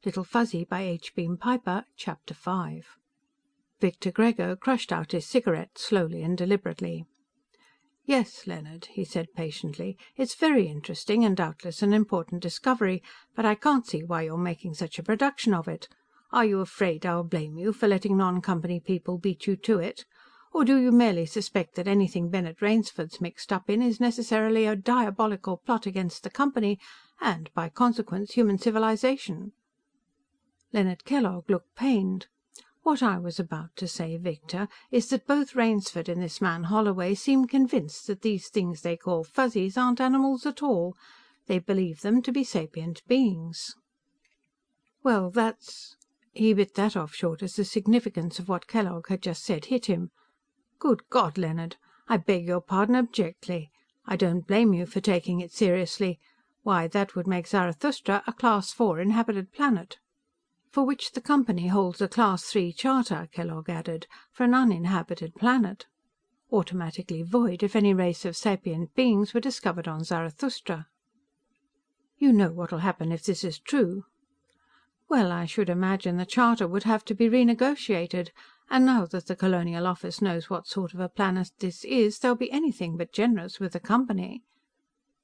Little Fuzzy by H. Beam Piper, Chapter 5. Victor Grego crushed out his cigarette slowly and deliberately. "Yes, Leonard," he said patiently. "It's very interesting and doubtless an important discovery, but I can't see why you're making such a production of it. Are you afraid I'll blame you for letting non-company people beat you to it? Or do you merely suspect that anything Bennett Rainsford's mixed up in is necessarily a diabolical plot against the Company and, by consequence, human civilization?" Leonard Kellogg looked pained. "What I was about to say, Victor, is that both Rainsford and this man Holloway seem convinced that these things they call Fuzzies aren't animals at all. They believe them to be sapient beings." "Well, that's—" He bit that off short as the significance of what Kellogg had just said hit him. "Good God, Leonard, I beg your pardon abjectly. I don't blame you for taking it seriously. Why, that would make Zarathustra a Class IV inhabited planet." "For which the Company holds a Class III charter," Kellogg added, "for an uninhabited planet. Automatically void if any race of sapient beings were discovered on Zarathustra." "You know what'll happen if this is true." "Well, I should imagine the charter would have to be renegotiated. And now that the Colonial Office knows what sort of a planet this is, they'll be anything but generous with the Company."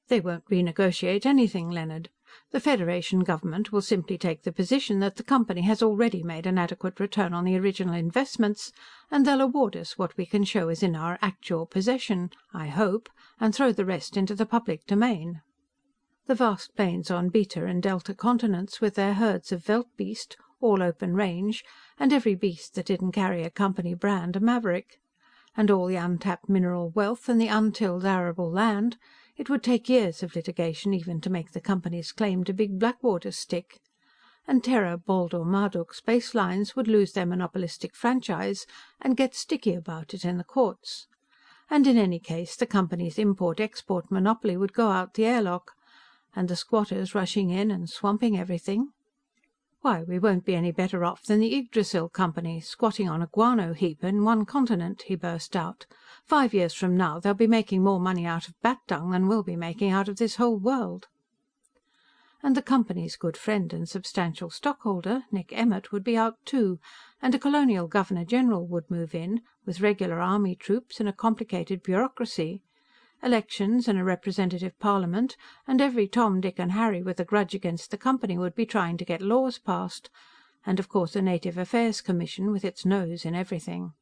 "They won't renegotiate anything, Leonard. The Federation government will simply take the position that the Company has already made an adequate return on the original investments, and they'll award us what we can show is in our actual possession, I hope, and throw the rest into the public domain. The vast plains on Beta and Delta continents, with their herds of veldbeest, all open range, and every beast that didn't carry a Company brand a maverick. And all the untapped mineral wealth and the untilled arable land. It would take years of litigation even to make the Company's claim to Big Blackwater stick. And Terra, Baldur, Marduk space lines would lose their monopolistic franchise and get sticky about it in the courts. And in any case, the Company's import-export monopoly would go out the airlock. And the squatters rushing in and swamping everything. Why, we won't be any better off than the Yggdrasil Company, squatting on a guano heap in one continent," he burst out. 5 years from now, they'll be making more money out of bat dung than we'll be making out of this whole world. And the Company's good friend and substantial stockholder, Nick Emmert, would be out too, and a Colonial Governor-General would move in, with regular army troops and a complicated bureaucracy. Elections and a representative parliament, and every Tom, Dick and Harry with a grudge against the Company would be trying to get laws passed. And of course a Native Affairs Commission with its nose in everything.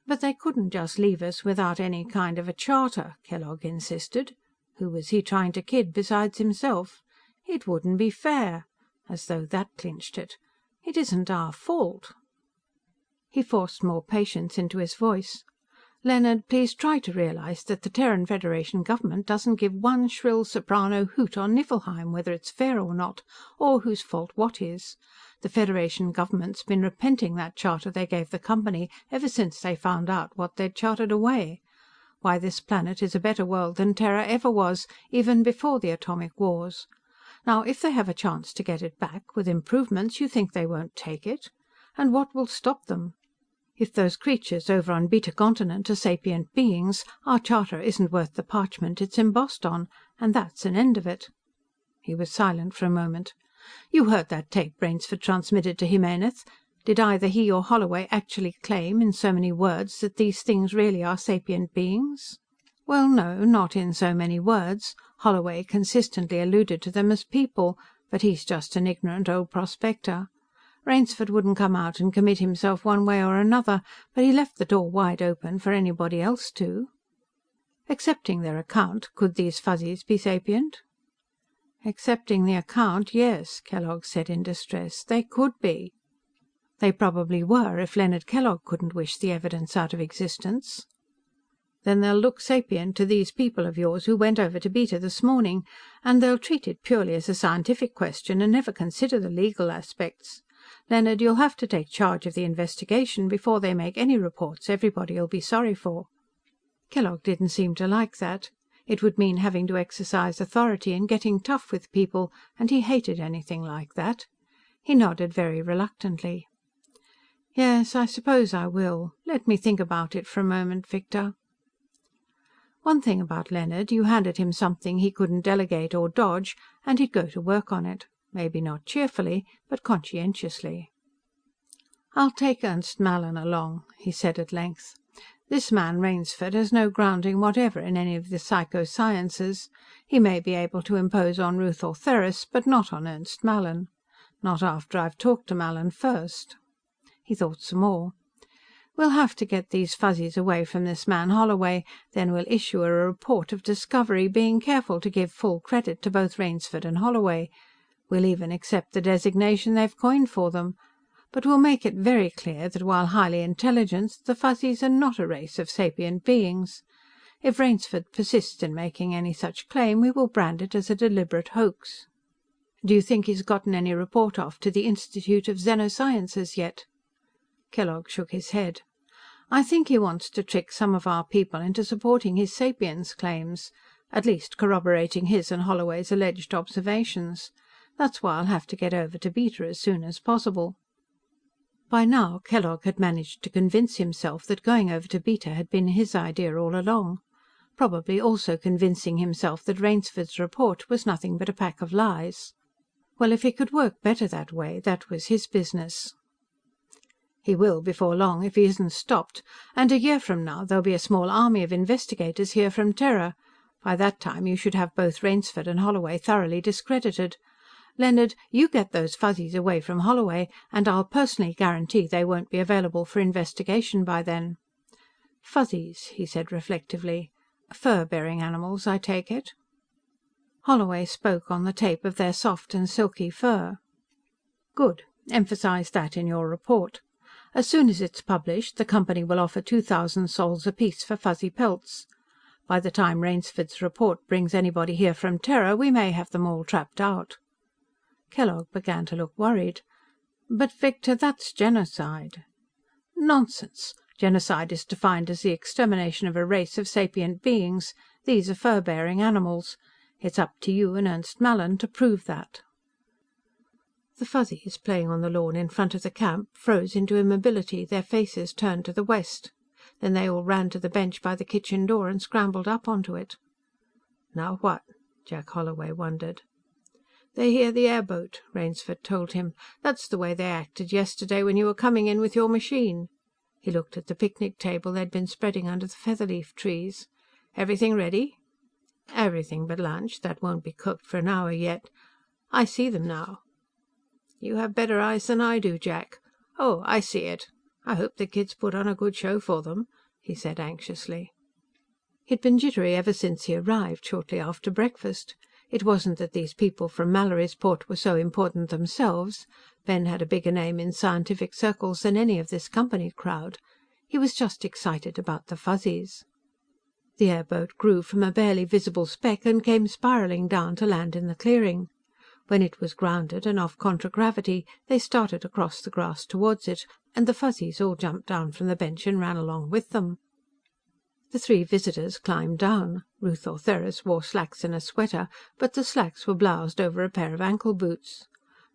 "But they couldn't just leave us without any kind of a charter," Kellogg insisted. Who was he trying to kid besides himself? "It wouldn't be fair." As though that clinched it. "It isn't our fault." He forced more patience into his voice. "Leonard, please try to realize that the Terran Federation government doesn't give one shrill soprano hoot on Niflheim whether it's fair or not, or whose fault what is. The Federation government's been repenting that charter they gave the Company ever since they found out what they'd chartered away. Why, this planet is a better world than Terra ever was, even before the atomic wars. Now, if they have a chance to get it back, with improvements, you think they won't take it? And what will stop them? If those creatures over on Beta Continent are sapient beings, our charter isn't worth the parchment it's embossed on, and that's an end of it." He was silent for a moment. "You heard that tape Rainsford transmitted to Jimenez. Did either he or Holloway actually claim, in so many words, that these things really are sapient beings?" "Well, no, not in so many words. Holloway consistently alluded to them as people, but he's just an ignorant old prospector. Rainsford wouldn't come out and commit himself one way or another, but he left the door wide open for anybody else to." "Accepting their account, could these Fuzzies be sapient?" "Accepting the account, yes," Kellogg said in distress. "They could be." "They probably were, if Leonard Kellogg couldn't wish the evidence out of existence." "Then they'll look sapient to these people of yours who went over to Beta this morning, and they'll treat it purely as a scientific question and never consider the legal aspects. Leonard, you'll have to take charge of the investigation before they make any reports everybody'll be sorry for." Kellogg didn't seem to like that. It would mean having to exercise authority and getting tough with people, and he hated anything like that. He nodded very reluctantly. "Yes, I suppose I will. Let me think about it for a moment, Victor." One thing about Leonard, you handed him something he couldn't delegate or dodge, and he'd go to work on it. maybe not cheerfully, but conscientiously. "I'll take Ernst Mallin along," he said at length. "This man Rainsford has no grounding whatever in any of the psychosciences. He may be able to impose on Ruth Ortheris, but not on Ernst Mallin. Not after I've talked to Mallin first." He thought some more. "We'll have to get these Fuzzies away from this man Holloway, then we'll issue a report of discovery, being careful to give full credit to both Rainsford and Holloway. We'll even accept the designation they've coined for them. But we'll make it very clear that while highly intelligent, the Fuzzies are not a race of sapient beings. If Rainsford persists in making any such claim, we will brand it as a deliberate hoax." "Do you think he's gotten any report off to the Institute of Xenosciences yet?" Kellogg shook his head. "I think he wants to trick some of our people into supporting his sapience claims, at least corroborating his and Holloway's alleged observations. That's why I'll have to get over to Beta as soon as possible." By now, Kellogg had managed to convince himself that going over to Beta had been his idea all along. Probably also convincing himself that Rainsford's report was nothing but a pack of lies. Well, if he could work better that way, that was his business. "He will before long, if he isn't stopped. And a year from now, there'll be a small army of investigators here from Terra. By that time, you should have both Rainsford and Holloway thoroughly discredited. Leonard, you get those Fuzzies away from Holloway, and I'll personally guarantee they won't be available for investigation by then." "Fuzzies," he said reflectively. "Fur-bearing animals, I take it?" Holloway spoke on the tape of their soft and silky fur. "Good. Emphasize that in your report. As soon as it's published, the company will offer 2,000 sols apiece for Fuzzy pelts. By the time Rainsford's report brings anybody here from Terra, we may have them all trapped out." Kellogg began to look worried. "But Victor, that's genocide." "Nonsense. Genocide is defined as the extermination of a race of sapient beings. These are fur-bearing animals. It's up to you and Ernst Mallin to prove that." The Fuzzies, playing on the lawn in front of the camp, froze into immobility, their faces turned to the west. Then they all ran to the bench by the kitchen door and scrambled up onto it. "Now what?" Jack Holloway wondered. "They hear the airboat," Rainsford told him. "That's the way they acted yesterday when you were coming in with your machine." He looked at the picnic table they'd been spreading under the featherleaf trees. "Everything ready?" "Everything but lunch. That won't be cooked for an hour yet. I see them now." "You have better eyes than I do, Jack. Oh, I see it. I hope the kids put on a good show for them," he said anxiously. He'd been jittery ever since he arrived, shortly after breakfast. It wasn't that these people from Mallorysport were so important themselves. Ben had a bigger name in scientific circles than any of this company crowd. He was just excited about the Fuzzies. The airboat grew from a barely visible speck and came spiraling down to land in the clearing. When it was grounded and off contragravity, they started across the grass towards it, and the Fuzzies all jumped down from the bench and ran along with them. The three visitors climbed down. Ruth Ortheris wore slacks and a sweater, but the slacks were bloused over a pair of ankle boots.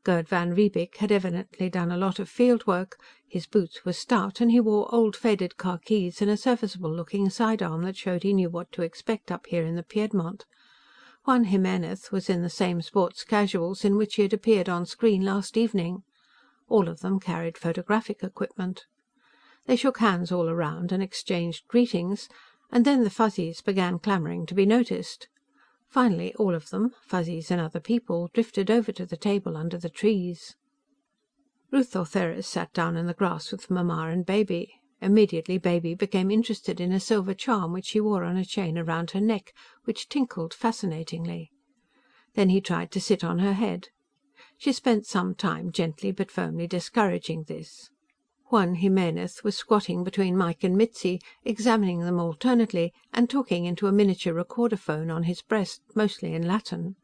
Gerd van Riebeek had evidently done a lot of field work. His boots were stout, and he wore old faded khakis and a serviceable-looking sidearm that showed he knew what to expect up here in the Piedmont. Juan Jimenez was in the same sports casuals in which he had appeared on screen last evening. All of them carried photographic equipment. They shook hands all around and exchanged greetings, and then the Fuzzies began clamoring to be noticed. Finally, all of them, Fuzzies and other people, drifted over to the table under the trees. Ruth Ortheris sat down in the grass with Mamma and Baby. Immediately, Baby became interested in a silver charm which she wore on a chain around her neck, which tinkled fascinatingly. Then he tried to sit on her head. She spent some time gently but firmly discouraging this. Juan Jimenez was squatting between Mike and Mitzi, examining them alternately and talking into a miniature recorder phone on his breast, mostly in Latin.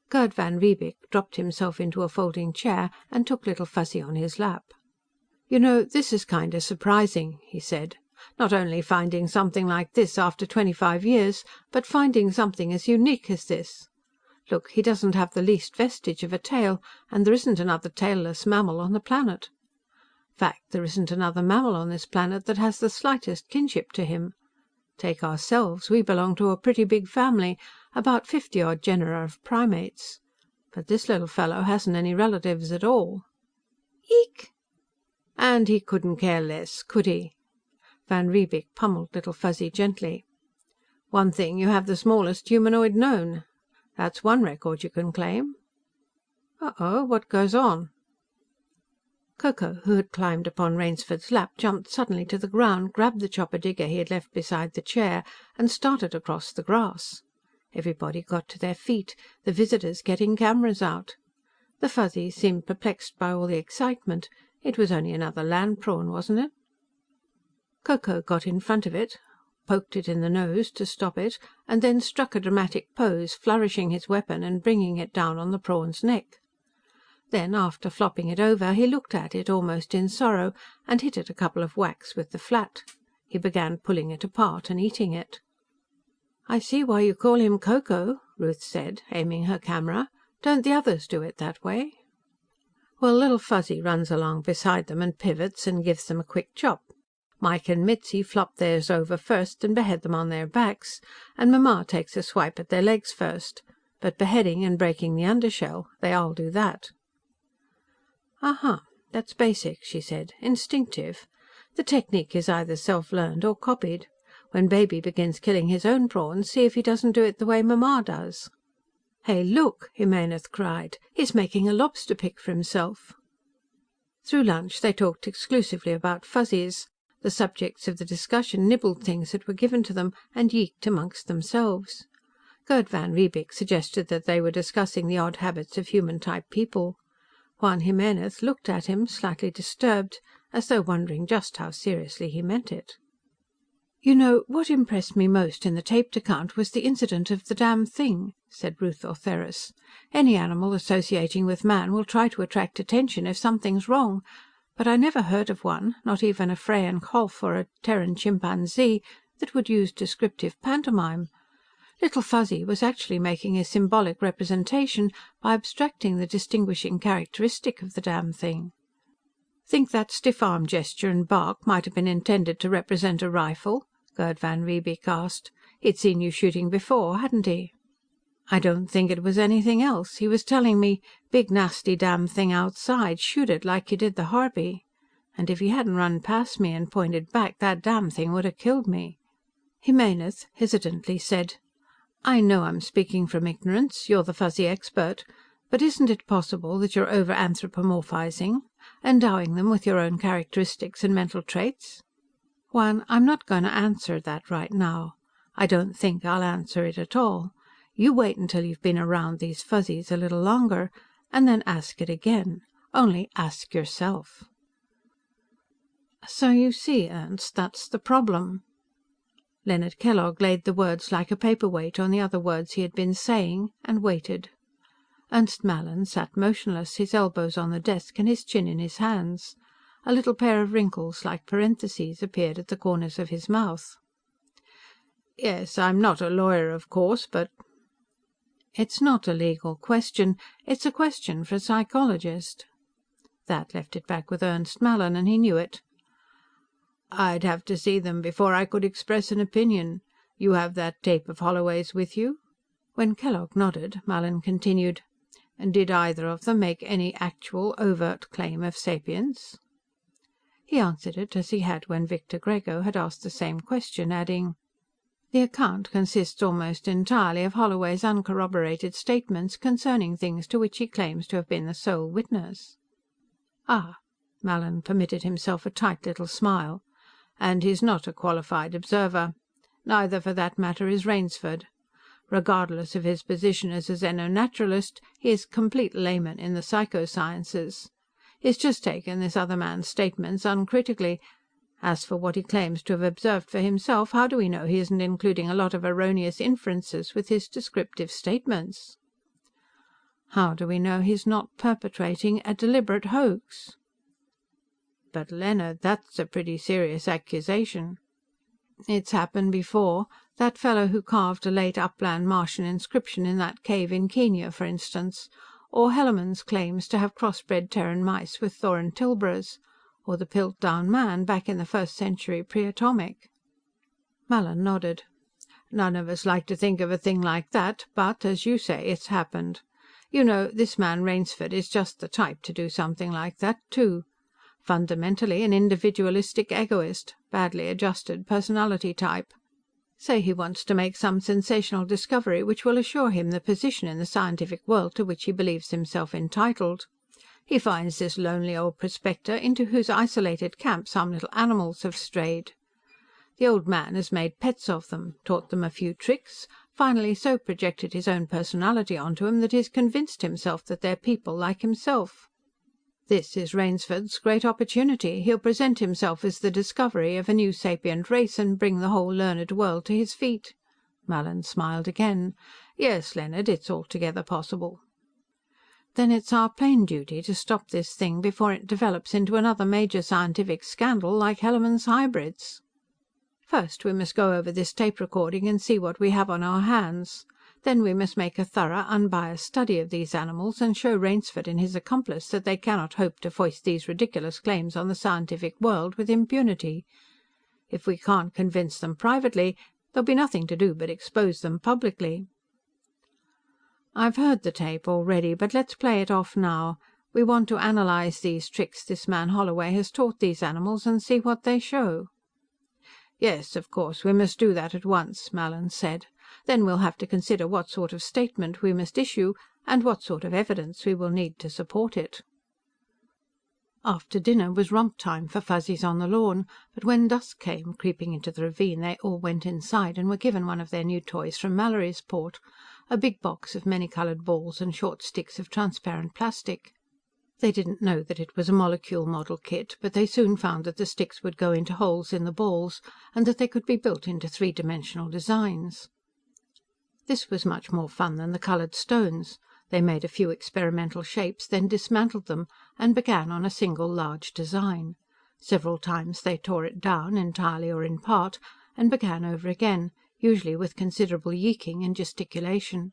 Gerd van Riebeek dropped himself into a folding chair and took Little Fuzzy on his lap. "You know, this is kind of surprising," he said. "Not only finding something like this after 25 years, but finding something as unique as this. Look, he doesn't have the least vestige of a tail, and there isn't another tailless mammal on the planet. Fact, there isn't another mammal on this planet that has the slightest kinship to him. Take ourselves, we belong to a pretty big family, about 50-odd genera of primates. But this little fellow hasn't any relatives at all." Eek! And he couldn't care less, could he? Van Riebeek pummeled Little Fuzzy gently. "One thing, you have the smallest humanoid known. That's one record you can claim." Uh-oh, what goes on? Ko Ko, who had climbed upon Rainsford's lap, jumped suddenly to the ground, grabbed the chopper digger he had left beside the chair, and started across the grass. Everybody got to their feet, the visitors getting cameras out. The Fuzzies seemed perplexed by all the excitement. It was only another land prawn, wasn't it? Ko Ko got in front of it, poked it in the nose to stop it, and then struck a dramatic pose, flourishing his weapon and bringing it down on the prawn's neck. Then, after flopping it over, he looked at it, almost in sorrow, and hit it a couple of whacks with the flat. He began pulling it apart and eating it. "I see why you call him Ko Ko," Ruth said, aiming her camera. "Don't the others do it that way?" "Well, Little Fuzzy runs along beside them and pivots and gives them a quick chop. Mike and Mitzi flop theirs over first and behead them on their backs, and Mamma takes a swipe at their legs first. But beheading and breaking the undershell, they all do that." "Uh-huh. That's basic," she said. "Instinctive. The technique is either self-learned or copied. When Baby begins killing his own prawns, see if he doesn't do it the way Mamma does." "Hey, look!" Jimenez cried. "He's making a lobster pick for himself." Through lunch they talked exclusively about Fuzzies. The subjects of the discussion nibbled things that were given to them and yeeked amongst themselves. Gerd van Riebeek suggested that they were discussing the odd habits of human-type people. Juan Jimenez looked at him, slightly disturbed, as though wondering just how seriously he meant it. "You know, what impressed me most in the taped account was the incident of the damn thing," said Ruth Ortheris. "Any animal associating with man will try to attract attention if something's wrong. But I never heard of one, not even a Freyan Kholf or a Terran chimpanzee, that would use descriptive pantomime. Little Fuzzy was actually making a symbolic representation by abstracting the distinguishing characteristic of the damn thing." "Think that stiff arm gesture and bark might have been intended to represent a rifle?" Gerd van Riebeek asked. "He'd seen you shooting before, hadn't he?" "I don't think it was anything else. He was telling me, 'Big nasty damn thing outside, shoot it like you did the harpy.' And if he hadn't run past me and pointed back, that damn thing would have killed me." Jimenez hesitantly said, "I know I'm speaking from ignorance, you're the Fuzzy expert, but isn't it possible that you're over-anthropomorphizing, endowing them with your own characteristics and mental traits?" "Juan, I'm not going to answer that right now. I don't think I'll answer it at all. You wait until you've been around these Fuzzies a little longer, and then ask it again. Only ask yourself." "So you see, Ernst, that's the problem." Leonard Kellogg laid the words like a paperweight on the other words he had been saying, and waited. Ernst Mallin sat motionless, his elbows on the desk and his chin in his hands. A little pair of wrinkles like parentheses appeared at the corners of his mouth. "Yes, I'm not a lawyer, of course, but—" "It's not a legal question. It's a question for a psychologist." That left it back with Ernst Mallin, and he knew it. "I'd have to see them before I could express an opinion. You have that tape of Holloway's with you?" When Kellogg nodded, Mallin continued, "Did either of them make any actual, overt claim of sapience?" He answered it as he had when Victor Grego had asked the same question, adding, "The account consists almost entirely of Holloway's uncorroborated statements concerning things to which he claims to have been the sole witness." "Ah." Mallin permitted himself a tight little smile. "And he's not a qualified observer. Neither, for that matter, is Rainsford. Regardless of his position as a xenonaturalist, he is complete layman in the psychosciences. He's just taken this other man's statements uncritically. As for what he claims to have observed for himself, how do we know he isn't including a lot of erroneous inferences with his descriptive statements?" "How do we know he's not perpetrating a deliberate hoax?" "But, Leonard, that's a pretty serious accusation." "It's happened before. That fellow who carved a late upland Martian inscription in that cave in Kenya, for instance. Or Hellermann's claims to have crossbred Terran mice with Thoran Tilbras. Or the Piltdown Man back in the 1st century pre-atomic." Mallin nodded. "None of us like to think of a thing like that, but, as you say, it's happened. You know, this man Rainsford is just the type to do something like that, too. Fundamentally an individualistic egoist, badly adjusted personality type. Say he wants to make some sensational discovery which will assure him the position in the scientific world to which he believes himself entitled. He finds this lonely old prospector into whose isolated camp some little animals have strayed. The old man has made pets of them, taught them a few tricks, finally so projected his own personality onto them that he's convinced himself that they're people like himself. This is Rainsford's great opportunity. He'll present himself as the discovery of a new sapient race and bring the whole learned world to his feet. Mallin smiled again. Yes, Leonard, it's altogether possible. Then it's our plain duty to stop this thing before it develops into another major scientific scandal like Hellermann's hybrids. First, we must go over this tape recording and see what we have on our hands. Then we must make a thorough, unbiased study of these animals and show Rainsford and his accomplice that they cannot hope to foist these ridiculous claims on the scientific world with impunity. If we can't convince them privately, there'll be nothing to do but expose them publicly. I've heard the tape already, but let's play it off now. We want to analyze these tricks this man Holloway has taught these animals and see what they show. Yes, of course, we must do that at once, Mallin said. Then we'll have to consider what sort of statement we must issue and what sort of evidence we will need to support it. After dinner was romp time for Fuzzies on the lawn, but when dusk came creeping into the ravine they all went inside and were given one of their new toys from Mallory's port, a big box of many-coloured balls and short sticks of transparent plastic. They didn't know that it was a molecule model kit, but they soon found that the sticks would go into holes in the balls and that they could be built into three-dimensional designs. This was much more fun than the coloured stones. They made a few experimental shapes, then dismantled them and began on a single large design. Several times they tore it down, entirely or in part, and began over again, usually with considerable yeeking and gesticulation.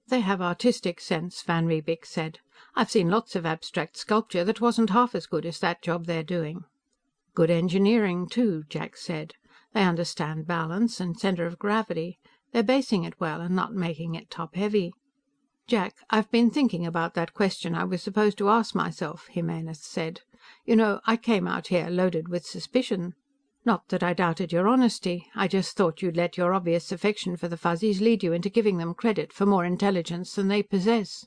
They have artistic sense, Van Riebeek said. I've seen lots of abstract sculpture that wasn't half as good as that job they're doing. Good engineering, too, Jack said. They understand balance and centre of gravity. They're basing it well and not making it top-heavy. Jack, I've been thinking about that question I was supposed to ask myself, Jimenez said. You know, I came out here loaded with suspicion. Not that I doubted your honesty. I just thought you'd let your obvious affection for the Fuzzies lead you into giving them credit for more intelligence than they possess.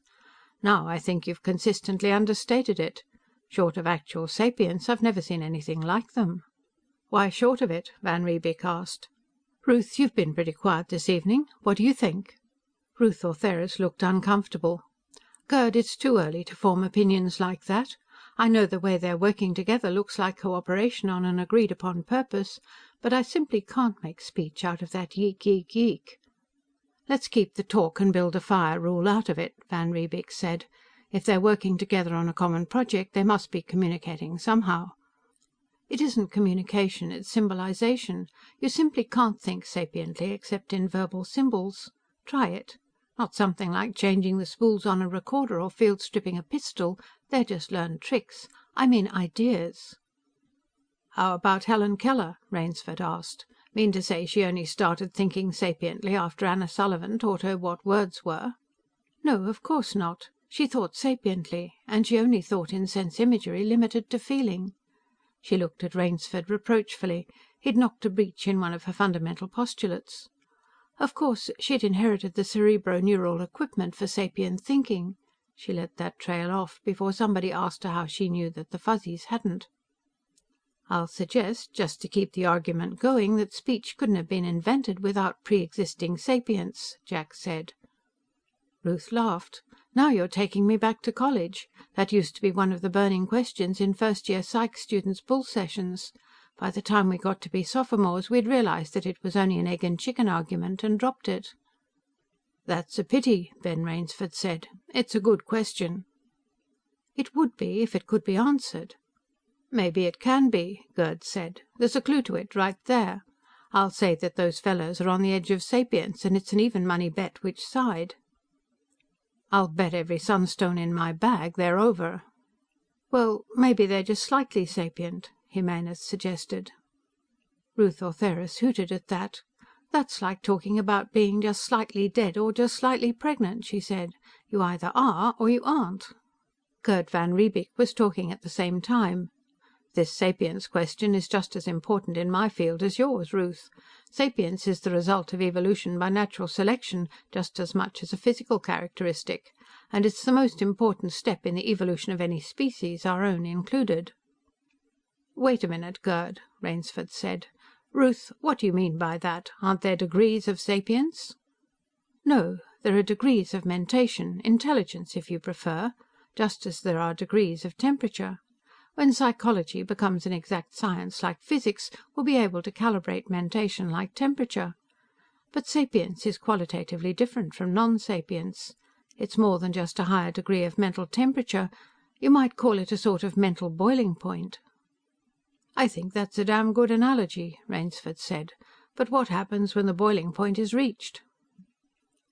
Now I think you've consistently understated it. Short of actual sapience, I've never seen anything like them. Why short of it? Van Riebeek asked. Ruth, you've been pretty quiet this evening. What do you think? Ruth Ortheris looked uncomfortable. Gerd, it's too early to form opinions like that. I know the way they're working together looks like cooperation on an agreed-upon purpose, but I simply can't make speech out of that yeek, yeek, yeek. Let's keep the talk and build a fire rule out of it, Van Riebeek said. If they're working together on a common project, they must be communicating somehow. It isn't communication, it's symbolization. You simply can't think sapiently except in verbal symbols. Try it. Not something like changing the spools on a recorder or field stripping a pistol. They're just learned tricks. I mean ideas. How about Helen Keller? Rainsford asked. Mean to say she only started thinking sapiently after Anna Sullivan taught her what words were? No, of course not. She thought sapiently, and she only thought in sense imagery limited to feeling. She looked at Rainsford reproachfully. He'd knocked a breach in one of her fundamental postulates. Of course, she'd inherited the cerebro-neural equipment for sapient thinking. She let that trail off before somebody asked her how she knew that the Fuzzies hadn't. I'll suggest, just to keep the argument going, that speech couldn't have been invented without pre-existing sapience, Jack said. Ruth laughed. Now you're taking me back to college. That used to be one of the burning questions in first-year psych students' bull sessions. By the time we got to be sophomores, we'd realized that it was only an egg-and-chicken argument and dropped it. That's a pity, Ben Rainsford said. It's a good question. It would be if it could be answered. Maybe it can be, Gerd said. There's a clue to it right there. I'll say that those fellows are on the edge of sapience, and it's an even money bet which side. I'll bet every sunstone in my bag they're over. Well, maybe they're just slightly sapient, Jimenez suggested. Ruth Ortheris hooted at that. That's like talking about being just slightly dead or just slightly pregnant, she said. You either are or you aren't." Gerd van Riebeek was talking at the same time. "This sapience question is just as important in my field as yours, Ruth. Sapience is the result of evolution by natural selection just as much as a physical characteristic. And it's the most important step in the evolution of any species, our own included." "Wait a minute, Gerd," Rainsford said. "Ruth, what do you mean by that? Aren't there degrees of sapience?" "No. There are degrees of mentation, intelligence if you prefer, just as there are degrees of temperature. When psychology becomes an exact science like physics, we'll be able to calibrate mentation like temperature. But sapience is qualitatively different from non-sapience. It's more than just a higher degree of mental temperature. You might call it a sort of mental boiling point." "I think that's a damn good analogy," Rainsford said. "But what happens when the boiling point is reached?"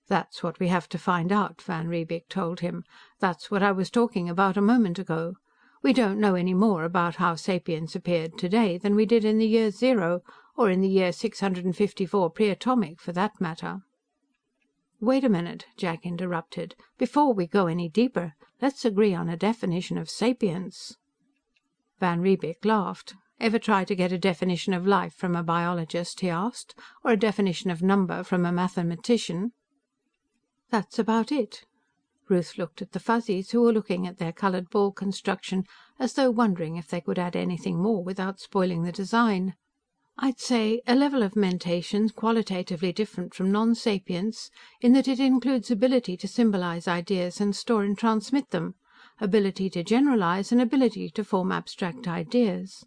"That's what we have to find out," Van Riebeek told him. "That's what I was talking about a moment ago. We don't know any more about how sapience appeared today than we did in the year zero, or in the year 654 pre-atomic, for that matter." "Wait a minute," Jack interrupted. "Before we go any deeper, let's agree on a definition of sapience." Van Riebeek laughed. "Ever try to get a definition of life from a biologist?" he asked. "Or a definition of number from a mathematician?" "That's about it." Ruth looked at the Fuzzies, who were looking at their colored ball construction as though wondering if they could add anything more without spoiling the design. "I'd say a level of mentation qualitatively different from non-sapience, in that it includes ability to symbolize ideas and store and transmit them, ability to generalize, and ability to form abstract ideas.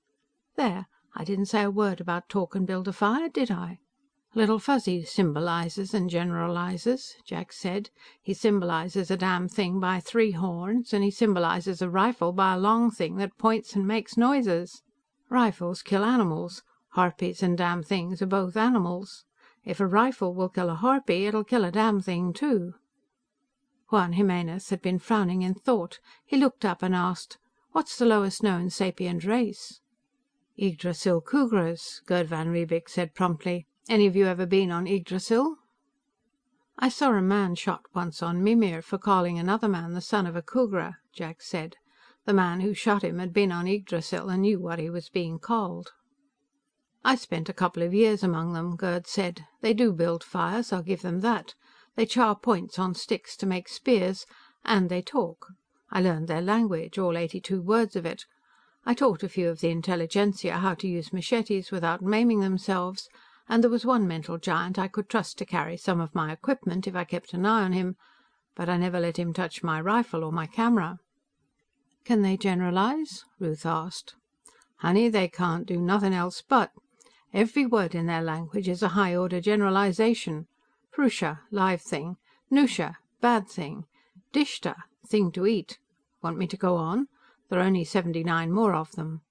There, I didn't say a word about talk and build a fire, did I?" "Little Fuzzy symbolizes and generalizes," Jack said. "He symbolizes a damn thing by 3 horns, and he symbolizes a rifle by a long thing that points and makes noises. Rifles kill animals. Harpies and damn things are both animals. If a rifle will kill a harpy, it'll kill a damn thing too." Juan Jimenez had been frowning in thought. He looked up and asked, "What's the lowest known sapient race?" "Yggdrasil Khugras," Gerd van Riebeek said promptly. "Any of you ever been on Yggdrasil?" "I saw a man shot once on Mimir for calling another man the son of a Khugra," Jack said. "The man who shot him had been on Yggdrasil and knew what he was being called." "I spent a couple of years among them," Gerd said. "They do build fires, I'll give them that. They char points on sticks to make spears, and they talk. I learned their language, all 82 words of it. I taught a few of the intelligentsia how to use machetes without maiming themselves, and there was one mental giant I could trust to carry some of my equipment if I kept an eye on him, but I never let him touch my rifle or my camera." "Can they generalize?" Ruth asked. "Honey, they can't do nothing else but. Every word in their language is a high-order generalization. Prusha, live thing. Nusha, bad thing. Dishta, thing to eat. Want me to go on? There are only 79 more of them."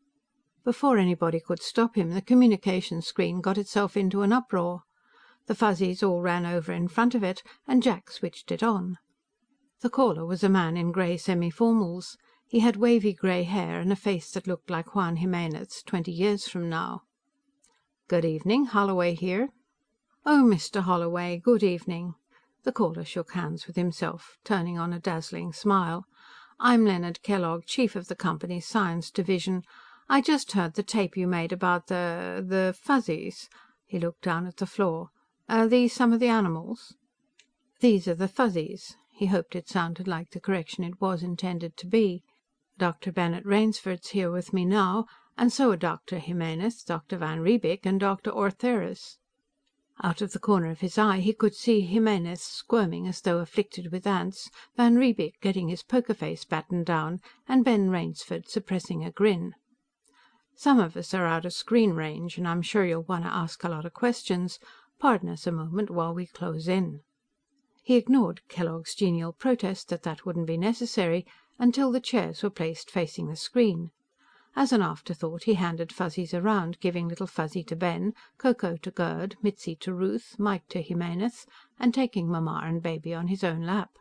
Before anybody could stop him, the communication screen got itself into an uproar. The Fuzzies all ran over in front of it, and Jack switched it on. The caller was a man in gray semi-formals. He had wavy gray hair and a face that looked like Juan Jimenez's 20 years from now. "Good evening, Holloway here." "Oh, Mr. Holloway, good evening." The caller shook hands with himself, turning on a dazzling smile. "I'm Leonard Kellogg, chief of the company's science division. I just heard the tape you made about the Fuzzies." He looked down at the floor. "Are these some of the animals?" "These are the Fuzzies." He hoped it sounded like the correction it was intended to be. "Dr. Bennett Rainsford's here with me now, and so are Dr. Jimenez, Dr. van Riebeek, and Dr. Ortheris." Out of the corner of his eye, he could see Jimenez squirming as though afflicted with ants, van Riebeek getting his poker face battened down, and Ben Rainsford suppressing a grin. "Some of us are out of screen range, and I'm sure you'll want to ask a lot of questions. Pardon us a moment while we close in." He ignored Kellogg's genial protest that that wouldn't be necessary, until the chairs were placed facing the screen. As an afterthought, he handed Fuzzies around, giving Little Fuzzy to Ben, Ko Ko to Gerd, Mitzi to Ruth, Mike to Jimenez, and taking Mamma and Baby on his own lap.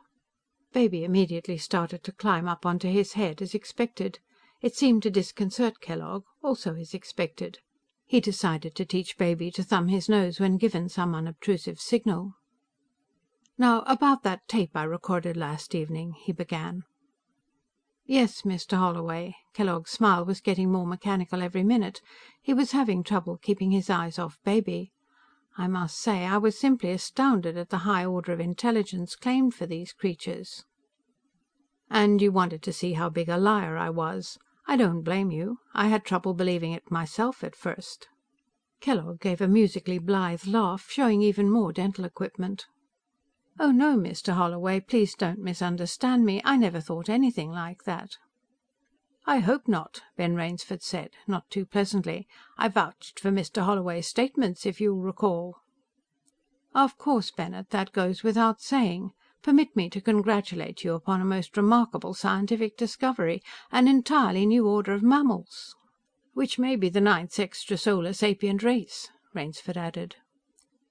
Baby immediately started to climb up onto his head, as expected. It seemed to disconcert Kellogg, also as expected. He decided to teach Baby to thumb his nose when given some unobtrusive signal. Now, about that tape I recorded last evening, he began. Yes, Mr. Holloway. Kellogg's smile was getting more mechanical every minute. He was having trouble keeping his eyes off Baby. I must say, I was simply astounded at the high order of intelligence claimed for these creatures. And you wanted to see how big a liar I was. I don't blame you. I had trouble believing it myself at first. Kellogg gave a musically blithe laugh, showing even more dental equipment. Oh, no, Mr. Holloway, please don't misunderstand me. I never thought anything like that. I hope not, Ben Rainsford said, not too pleasantly. I vouched for Mr. Holloway's statements, if you'll recall. Of course, Bennett, that goes without saying. Permit me to congratulate you upon a most remarkable scientific discovery, an entirely new order of mammals. Which may be the 9th extrasolar sapient race, Rainsford added.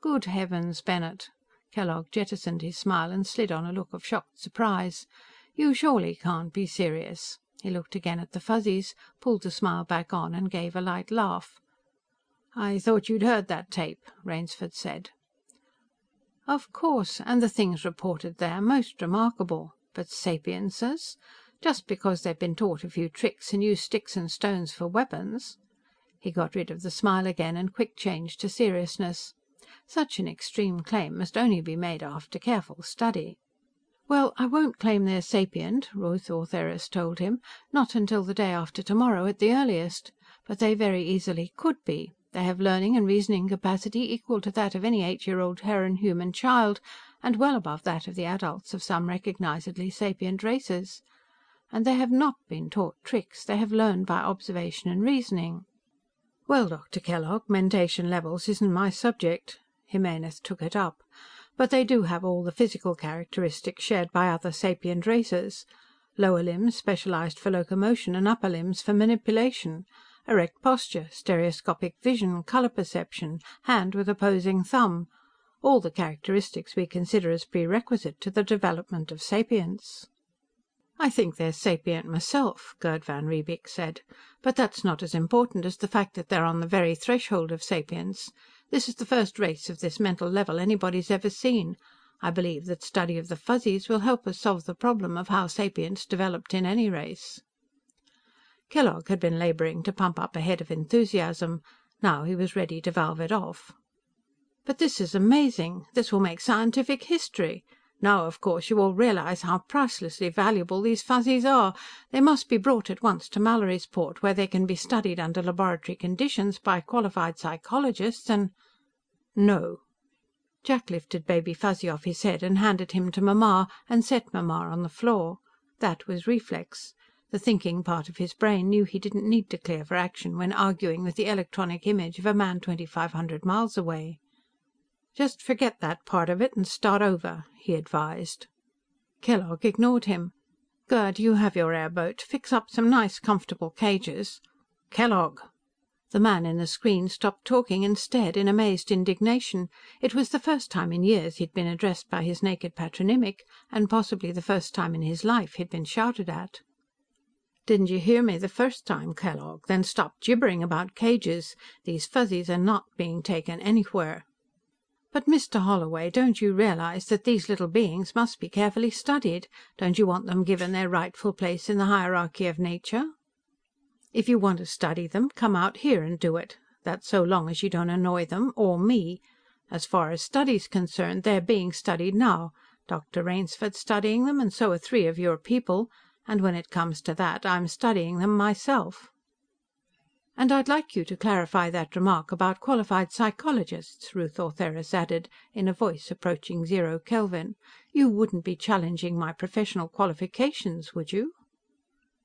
Good heavens, Bennett. Kellogg jettisoned his smile and slid on a look of shocked surprise. You surely can't be serious. He looked again at the Fuzzies, pulled the smile back on and gave a light laugh. I thought you'd heard that tape, Rainsford said. Of course, and the things reported there, most remarkable. But sapiences? Just because they've been taught a few tricks and use sticks and stones for weapons? He got rid of the smile again and quick changed to seriousness. Such an extreme claim must only be made after careful study. Well, I won't claim they're sapient, Ruth Ortheris told him. Not until the day after tomorrow at the earliest. But they very easily could be. They have learning and reasoning capacity equal to that of any 8-year-old Terran human child, and well above that of the adults of some recognizedly sapient races. And they have not been taught tricks. They have learned by observation and reasoning. Well, Dr. Kellogg, mentation levels isn't my subject. Jimenez took it up. But they do have all the physical characteristics shared by other sapient races. Lower limbs specialized for locomotion and upper limbs for manipulation. Erect posture, stereoscopic vision, color perception, hand with opposing thumb. All the characteristics we consider as prerequisite to the development of sapience. I think they're sapient myself, Gerd van Riebeek said. But that's not as important as the fact that they're on the very threshold of sapience. This is the first race of this mental level anybody's ever seen. I believe that study of the Fuzzies will help us solve the problem of how sapience developed in any race. Kellogg had been laboring to pump up a head of enthusiasm. Now he was ready to valve it off. But this is amazing. This will make scientific history. Now, of course, you all realize how pricelessly valuable these Fuzzies are. They must be brought at once to Mallorysport, where they can be studied under laboratory conditions by qualified psychologists and... No. Jack lifted Baby Fuzzy off his head and handed him to Mamma and set Mamma on the floor. That was reflex. The thinking part of his brain knew he didn't need to clear for action when arguing with the electronic image of a man 2,500 miles away. Just forget that part of it and start over, he advised. Kellogg ignored him. Gerd, you have your airboat. Fix up some nice, comfortable cages. Kellogg! The man in the screen stopped talking and stared in amazed indignation. It was the first time in years he'd been addressed by his naked patronymic, and possibly the first time in his life he'd been shouted at. Didn't you hear me the first time, Kellogg? Then stop gibbering about cages. These Fuzzies are not being taken anywhere. But, Mr. Holloway, don't you realize that these little beings must be carefully studied? Don't you want them given their rightful place in the hierarchy of nature? If you want to study them, come out here and do it. That's so long as you don't annoy them, or me. As far as study's concerned, they're being studied now. Dr. Rainsford's studying them, and so are 3 of your people. And when it comes to that, I'm studying them myself. And I'd like you to clarify that remark about qualified psychologists, Ruth Ortheris added, in a voice approaching 0 Kelvin. You wouldn't be challenging my professional qualifications, would you?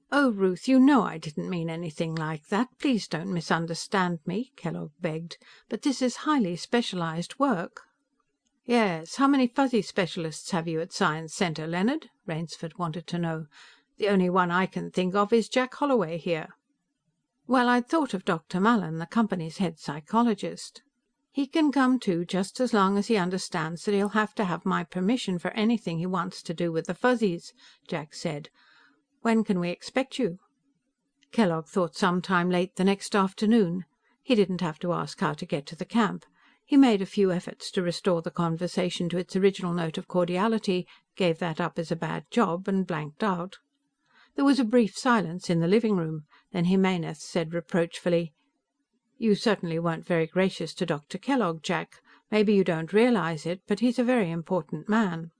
Oh, Ruth, you know I didn't mean anything like that. Please don't misunderstand me, Kellogg begged. But this is highly specialized work. Yes, how many Fuzzy specialists have you at Science Center, Leonard? Rainsford wanted to know. The only one I can think of is Jack Holloway here. Well, I'd thought of Dr. Mallon, the company's head psychologist. He can come too, just as long as he understands that he'll have to have my permission for anything he wants to do with the Fuzzies, Jack said. When can we expect you? Kellogg thought sometime late the next afternoon. He didn't have to ask how to get to the camp. He made a few efforts to restore the conversation to its original note of cordiality, gave that up as a bad job, and blanked out. There was a brief silence in the living room. Then Jimenez said reproachfully, "You certainly weren't very gracious to Dr. Kellogg, Jack. Maybe you don't realize it, but he's a very important man."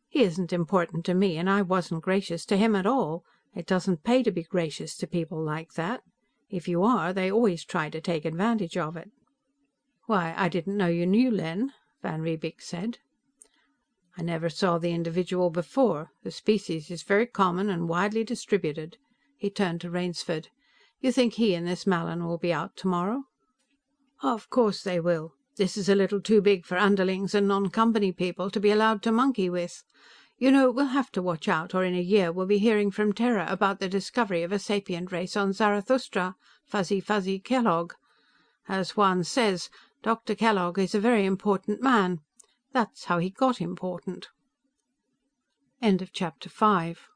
"He isn't important to me, and I wasn't gracious to him at all. It doesn't pay to be gracious to people like that. If you are, they always try to take advantage of it." "Why, I didn't know you knew Len," van Riebeek said. "I never saw the individual before. The species is very common and widely distributed." He turned to Rainsford. "You think he and this Mallin will be out tomorrow?" "Of course they will. This is a little too big for underlings and non-Company people to be allowed to monkey with. You know, we'll have to watch out, or in a year we'll be hearing from Terra about the discovery of a sapient race on Zarathustra, Fuzzy Kellogg. As Juan says, Dr. Kellogg is a very important man. That's how he got important." End of chapter 5.